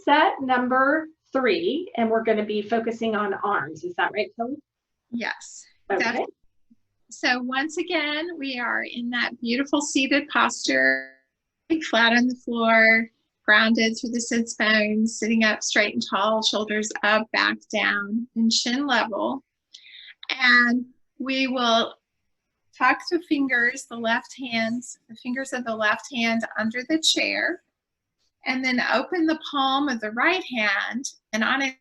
set number 3, and we're going to be focusing on arms. Is that right, Kellye? Yes. Okay. So once again, we are in that beautiful seated posture, flat on the floor, grounded through the sits bones, sitting up straight and tall, shoulders up, back down, and chin level. And we will tuck the fingers, the fingers of the left hand under the chair, and then open the palm of the right hand, and on it,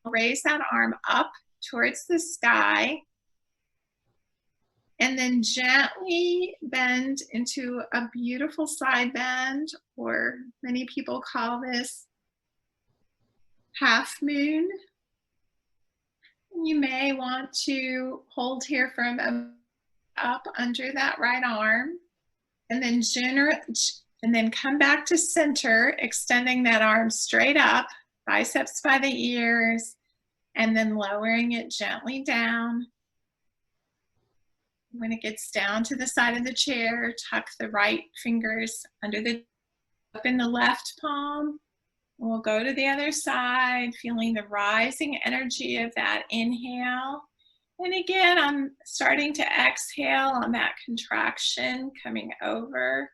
raise that arm up towards the sky, and then gently bend into a beautiful side bend, or many people call this half moon. You may want to hold here for a moment up under that right arm, and then come back to center, extending that arm straight up, biceps by the ears, and then lowering it gently down. When it gets down to the side of the chair, tuck the right fingers up in the left palm. We'll go to the other side, feeling the rising energy of that inhale. And again, I'm starting to exhale on that contraction, coming over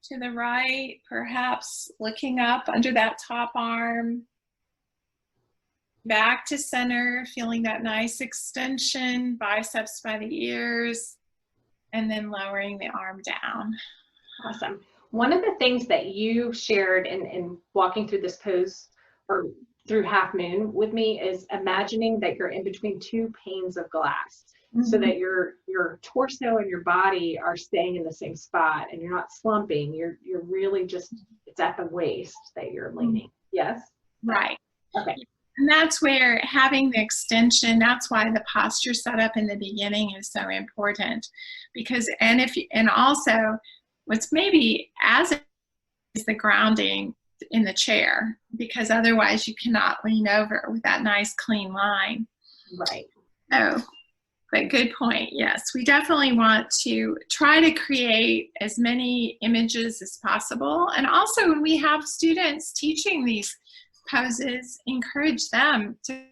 to the right, perhaps looking up under that top arm. Back to center, feeling that nice extension, biceps by the ears, and then lowering the arm down. Awesome. One of the things that you shared in walking through this pose or through half moon with me is imagining that you're in between 2 panes of glass, so that your torso and your body are staying in the same spot and you're not slumping. You're really just, it's at the waist that you're leaning. Yes? Right. Okay. And that's where having the extension, that's why the posture setup in the beginning is so important. Because, and also what's maybe as is the grounding in the chair, because otherwise you cannot lean over with that nice clean line. Right. Oh, but good point. Yes, we definitely want to try to create as many images as possible. And also when we have students teaching these poses, encourage them to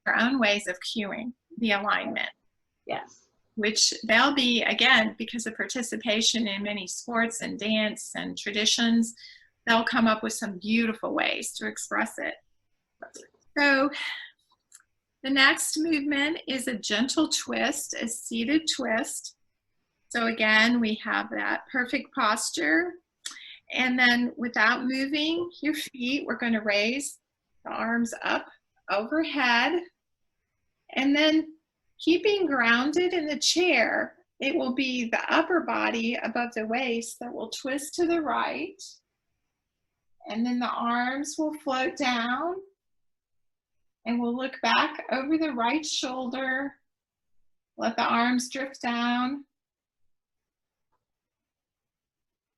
their own ways of cueing the alignment. Yes. Which they'll be, again, because of participation in many sports and dance and traditions, they'll come up with some beautiful ways to express it. So the next movement is a gentle twist, a seated twist. So again, we have that perfect posture. And then without moving your feet, we're going to raise the arms up overhead. And then keeping grounded in the chair, it will be the upper body above the waist that will twist to the right. And then the arms will float down. And we'll look back over the right shoulder. Let the arms drift down.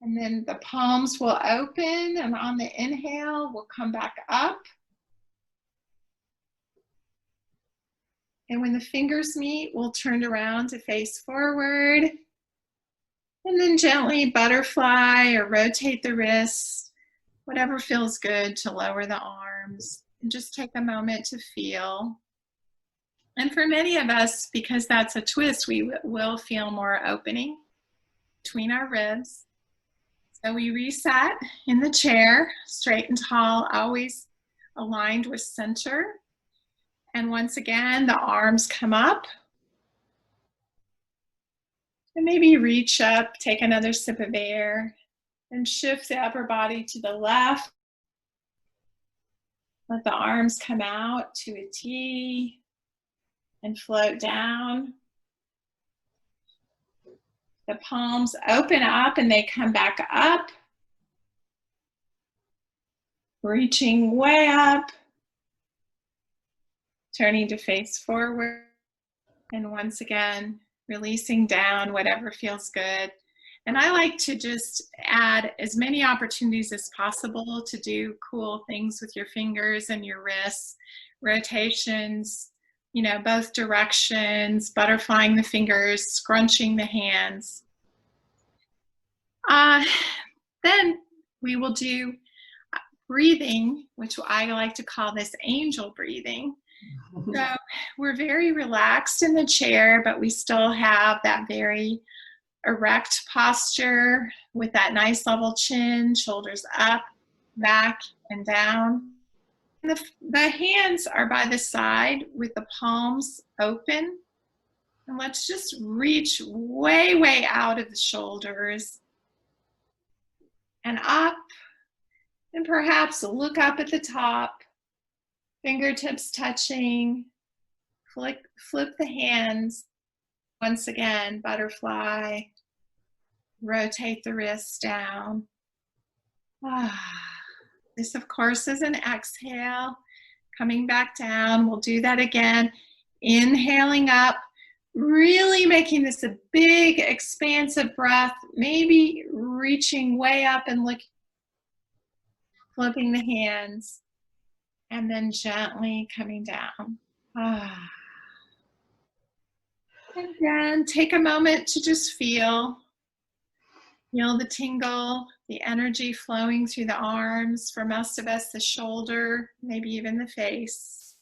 And then the palms will open, and on the inhale, we'll come back up. And when the fingers meet, we'll turn around to face forward. And then gently butterfly or rotate the wrists, whatever feels good to lower the arms. And just take a moment to feel. And for many of us, because that's a twist, we will feel more opening between our ribs. So we reset in the chair, straight and tall, always aligned with center. And once again, the arms come up. And maybe reach up, take another sip of air, and shift the upper body to the left. Let the arms come out to a T and float down. The palms open up and they come back up, reaching way up, turning to face forward, and once again, releasing down whatever feels good. And I like to just add as many opportunities as possible to do cool things with your fingers and your wrists, rotations, you know, both directions, butterflying the fingers, scrunching the hands. Then we will do breathing, which I like to call this angel breathing. So we're very relaxed in the chair, but we still have that very erect posture with that nice level chin, shoulders up, back, and down. And the hands are by the side with the palms open. And let's just reach way, way out of the shoulders and up, and perhaps look up at the top, fingertips touching, flip the hands. Once again, butterfly, rotate the wrists down. This, of course, is an exhale, coming back down. We'll do that again, inhaling up, really making this a big, expansive breath, maybe reaching way up and flipping the hands, and then gently coming down. And then take a moment to just feel the tingle, the energy flowing through the arms. For most of us, the shoulder, maybe even the face.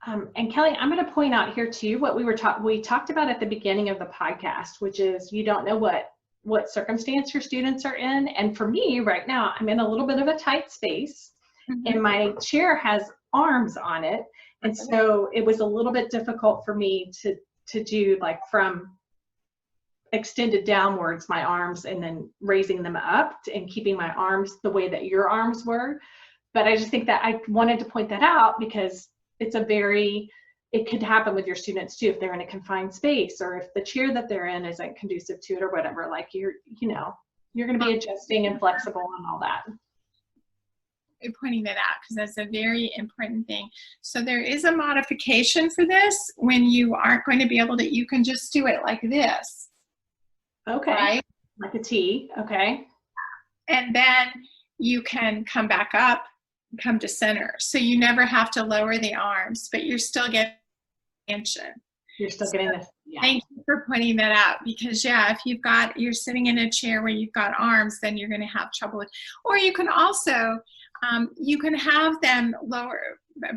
And Kellye, I'm going to point out here too what we talked about at the beginning of the podcast, which is you don't know what circumstance your students are in. And for me right now, I'm in a little bit of a tight space, and my chair has arms on it, and so it was a little bit difficult for me to do like from extended downwards my arms and then raising them up and keeping my arms the way that your arms were. But I just think that I wanted to point that out because it could happen with your students too if they're in a confined space, or if the chair that they're in isn't conducive to it or whatever. Like you're going to be adjusting and flexible and all that. You're pointing that out because that's a very important thing. So there is a modification for this when you aren't going to be able to, you can just do it like this. Okay. Right? Like a T. Okay. And then you can come back up, come to center. So you never have to lower the arms, but you're still getting expansion. You're still getting this. Yeah. Thank you for pointing that out because if you're sitting in a chair where you've got arms, then you're going to have trouble with, or you can also, you can have them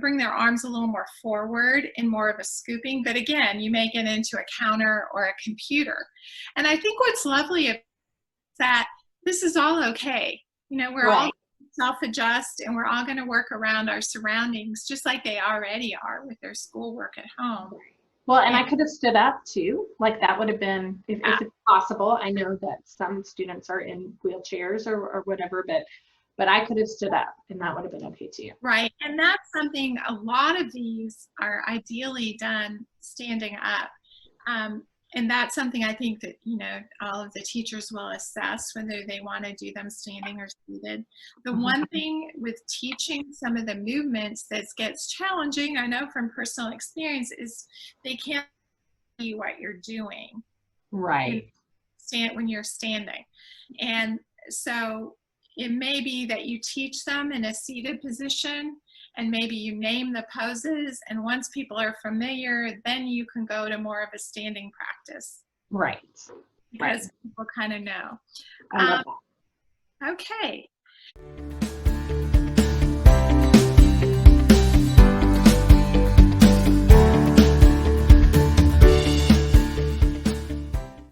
bring their arms a little more forward in more of a scooping, but again, you may get into a counter or a computer. And I think what's lovely is that this is all okay. We're all self-adjust and we're all going to work around our surroundings just like they already are with their schoolwork at home. Well, and I could have stood up too. Like that would have been, if it's possible. I know that some students are in wheelchairs or whatever, but I could have stood up and that would have been okay too. Right. And that's something, a lot of these are ideally done standing up. And that's something I think that, all of the teachers will assess whether they want to do them standing or seated. The one thing with teaching some of the movements that gets challenging, I know from personal experience, is they can't see what you're doing. Right. When you're standing. And so it may be that you teach them in a seated position and maybe you name the poses, and once people are familiar, then you can go to more of a standing practice. Right. Because people kind of know. I love that. Okay.